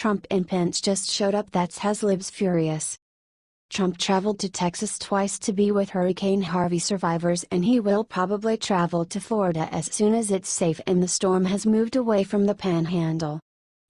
Trump and Pence just showed up, that's has Libs furious. Trump traveled to Texas twice to be with Hurricane Harvey survivors, and he will probably travel to Florida as soon as it's safe and the storm has moved away from the panhandle.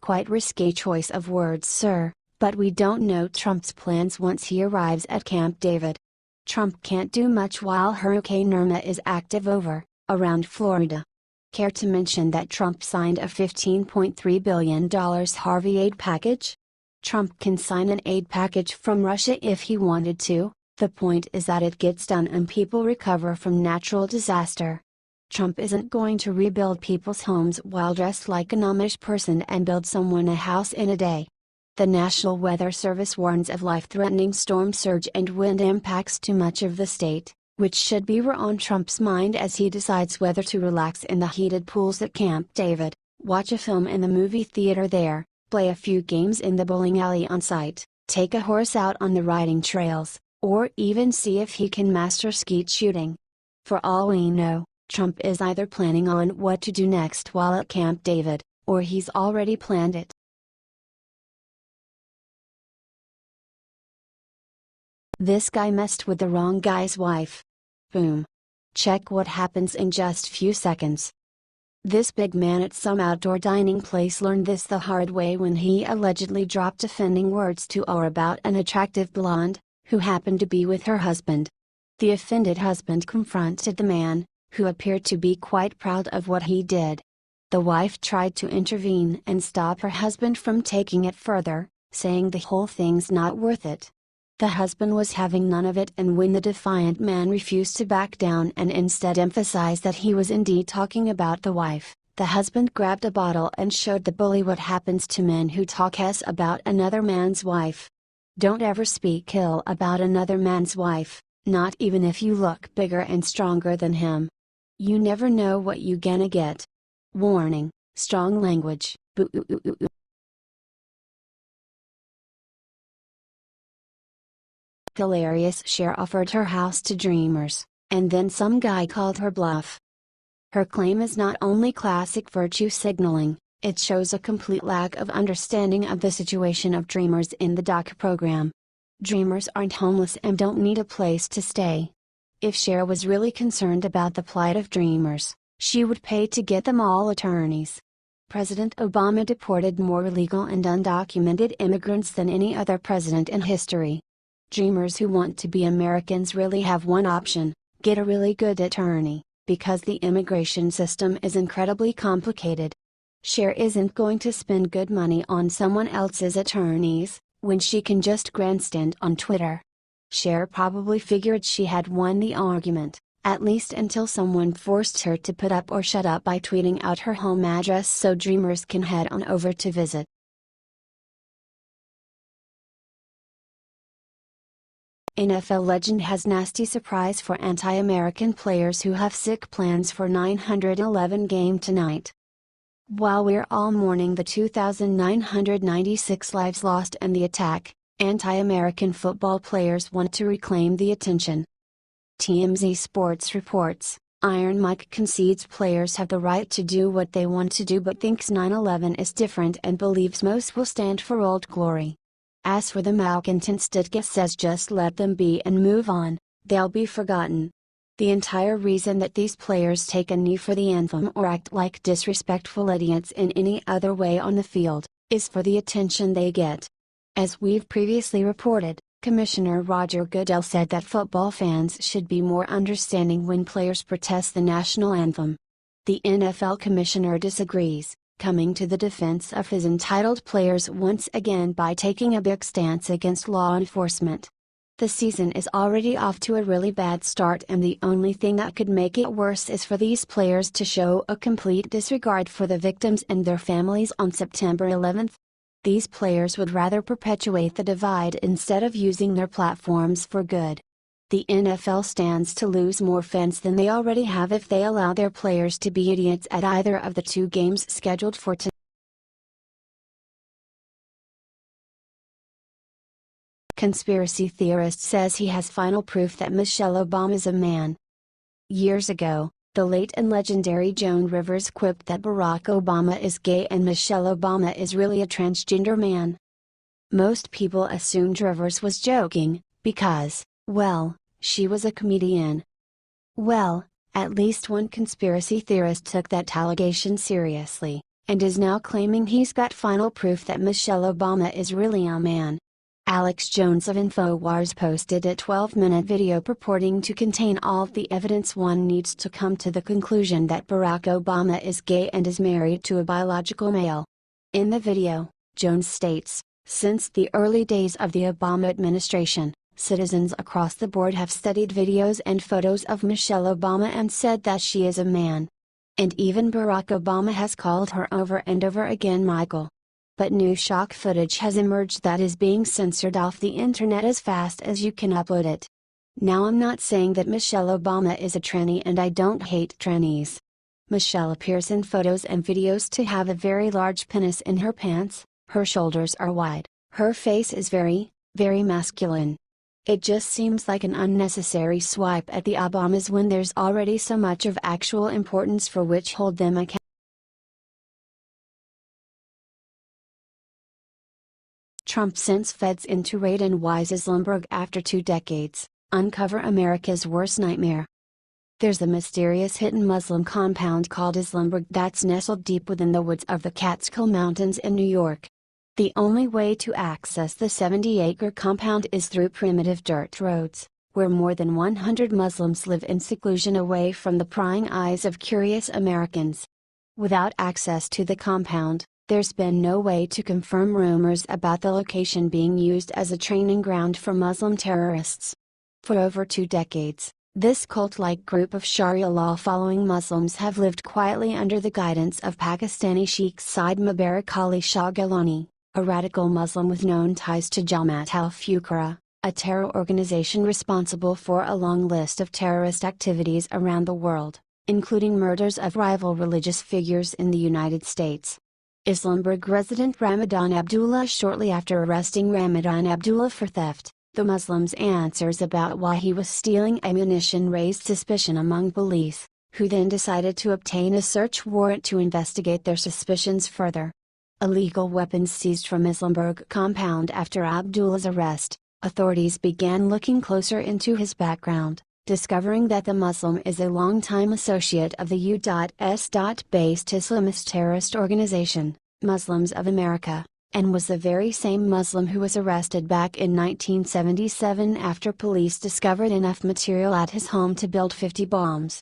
Quite risky choice of words, sir, but we don't know Trump's plans once he arrives at Camp David. Trump can't do much while Hurricane Irma is active around Florida. Care to mention that Trump signed a $15.3 billion Harvey aid package? Trump can sign an aid package from Russia if he wanted to, the point is that it gets done and people recover from natural disaster. Trump isn't going to rebuild people's homes while dressed like an Amish person and build someone a house in a day. The National Weather Service warns of life-threatening storm surge and wind impacts to much of the state, which should be on Trump's mind as he decides whether to relax in the heated pools at Camp David, watch a film in the movie theater there, play a few games in the bowling alley on site, take a horse out on the riding trails, or even see if he can master skeet shooting. For all we know, Trump is either planning on what to do next while at Camp David, or he's already planned it. This guy messed with the wrong guy's wife. Boom. Check what happens in just few seconds. This big man at some outdoor dining place learned this the hard way when he allegedly dropped offending words to or about an attractive blonde, who happened to be with her husband. The offended husband confronted the man, who appeared to be quite proud of what he did. The wife tried to intervene and stop her husband from taking it further, saying the whole thing's not worth it. The husband was having none of it, and when the defiant man refused to back down and instead emphasized that he was indeed talking about the wife, the husband grabbed a bottle and showed the bully what happens to men who talk s about another man's wife. Don't ever speak ill about another man's wife, not even if you look bigger and stronger than him. You never know what you gonna get. Warning, strong language. Hilarious. Cher offered her house to dreamers, and then some guy called her bluff. Her claim is not only classic virtue signaling, it shows a complete lack of understanding of the situation of dreamers in the doc program. Dreamers aren't homeless and don't need a place to stay. If Cher was really concerned about the plight of dreamers, she would pay to get them all attorneys. President Obama deported more illegal and undocumented immigrants than any other president in history. Dreamers who want to be Americans really have one option: get a really good attorney, because the immigration system is incredibly complicated. Cher isn't going to spend good money on someone else's attorneys, when she can just grandstand on Twitter. Cher probably figured she had won the argument, at least until someone forced her to put up or shut up by tweeting out her home address so dreamers can head on over to visit. NFL legend has nasty surprise for anti-American players who have sick plans for 911 game tonight. While we're all mourning the 2,996 lives lost and the attack, anti-American football players want to reclaim the attention. TMZ Sports reports, Iron Mike concedes players have the right to do what they want to do but thinks 9/11 is different and believes most will stand for old glory. As for the malcontents, Ditka says just let them be and move on, they'll be forgotten. The entire reason that these players take a knee for the anthem or act like disrespectful idiots in any other way on the field, is for the attention they get. As we've previously reported, Commissioner Roger Goodell said that football fans should be more understanding when players protest the national anthem. The NFL commissioner disagrees, coming to the defense of his entitled players once again by taking a big stance against law enforcement. The season is already off to a really bad start, and the only thing that could make it worse is for these players to show a complete disregard for the victims and their families on September 11th. These players would rather perpetuate the divide instead of using their platforms for good. The NFL stands to lose more fans than they already have if they allow their players to be idiots at either of the two games scheduled for tonight. Conspiracy theorist says he has final proof that Michelle Obama's a man. Years ago, The late and legendary Joan Rivers quipped that Barack Obama is gay and Michelle Obama is really a transgender man. Most people assumed Rivers was joking, because, well, she was a comedian. Well, at least one conspiracy theorist took that allegation seriously, and is now claiming he's got final proof that Michelle Obama is really a man. Alex Jones of InfoWars posted a 12-minute video purporting to contain all the evidence one needs to come to the conclusion that Barack Obama is gay and is married to a biological male. In the video, Jones states, "Since the early days of the Obama administration, citizens across the board have studied videos and photos of Michelle Obama and said that she is a man. And even Barack Obama has called her over and over again Michael. But new shock footage has emerged that is being censored off the internet as fast as you can upload it. Now I'm not saying that Michelle Obama is a tranny, and I don't hate trannies. Michelle appears in photos and videos to have a very large penis in her pants, her shoulders are wide, her face is very, very masculine. It just seems like an unnecessary swipe at the Obamas when there's already so much of actual importance for which hold them accountable." Trump sends feds in to raid and wise Islamberg after 2 decades, uncover America's worst nightmare. There's a mysterious hidden Muslim compound called Islamberg that's nestled deep within the woods of the Catskill Mountains in New York. The only way to access the 70-acre compound is through primitive dirt roads, where more than 100 Muslims live in seclusion away from the prying eyes of curious Americans. Without access to the compound, there's been no way to confirm rumors about the location being used as a training ground for Muslim terrorists. For over 2 decades, this cult-like group of Sharia law-following Muslims have lived quietly under the guidance of Pakistani Sheikh Said Mubarak Ali Shah Gilani, a radical Muslim with known ties to Jamaat al-Fuqara, a terror organization responsible for a long list of terrorist activities around the world, including murders of rival religious figures in the United States. Islamberg resident Ramadan Abdullah. Shortly after arresting Ramadan Abdullah for theft, the Muslims' answers about why he was stealing ammunition raised suspicion among police, who then decided to obtain a search warrant to investigate their suspicions further. Illegal weapons seized from Islamberg compound. After Abdullah's arrest, authorities began looking closer into his background, discovering that the Muslim is a longtime associate of the U.S.-based Islamist terrorist organization, Muslims of America, and was the very same Muslim who was arrested back in 1977 after police discovered enough material at his home to build 50 bombs.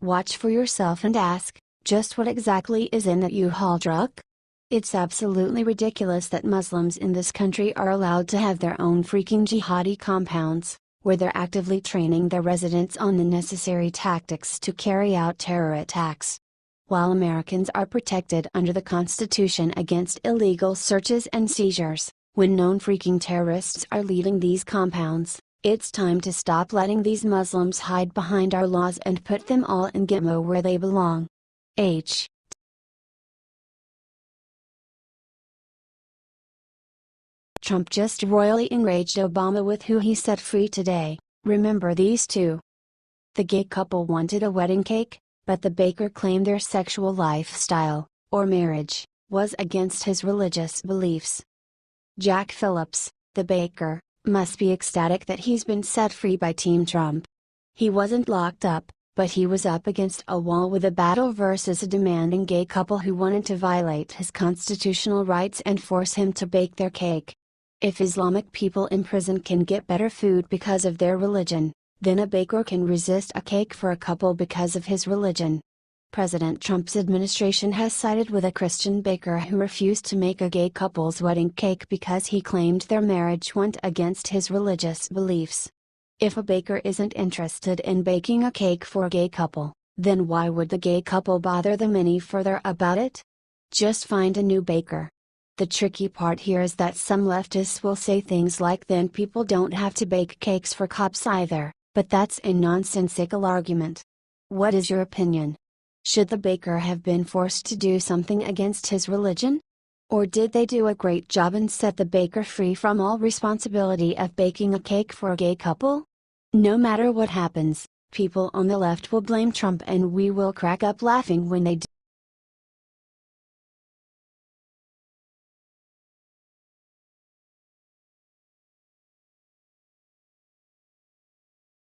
Watch for yourself and ask, just what exactly is in that U-Haul truck? It's absolutely ridiculous that Muslims in this country are allowed to have their own freaking jihadi compounds, where they're actively training their residents on the necessary tactics to carry out terror attacks. While Americans are protected under the Constitution against illegal searches and seizures, when known freaking terrorists are leaving these compounds, it's time to stop letting these Muslims hide behind our laws and put them all in Gitmo where they belong. Trump just royally enraged Obama with who he set free today. Remember these two? The gay couple wanted a wedding cake, but the baker claimed their sexual lifestyle, or marriage, was against his religious beliefs. Jack Phillips, the baker, must be ecstatic that he's been set free by Team Trump. He wasn't locked up, but he was up against a wall with a battle versus a demanding gay couple who wanted to violate his constitutional rights and force him to bake their cake. If Islamic people in prison can get better food because of their religion, then a baker can resist a cake for a couple because of his religion. President Trump's administration has sided with a Christian baker who refused to make a gay couple's wedding cake because he claimed their marriage went against his religious beliefs. If a baker isn't interested in baking a cake for a gay couple, then why would the gay couple bother them any further about it? Just find a new baker. The tricky part here is that some leftists will say things like then people don't have to bake cakes for cops either, but that's a nonsensical argument. What is your opinion? Should the baker have been forced to do something against his religion? Or did they do a great job and set the baker free from all responsibility of baking a cake for a gay couple? No matter what happens, People on the left will blame Trump and we will crack up laughing when they do.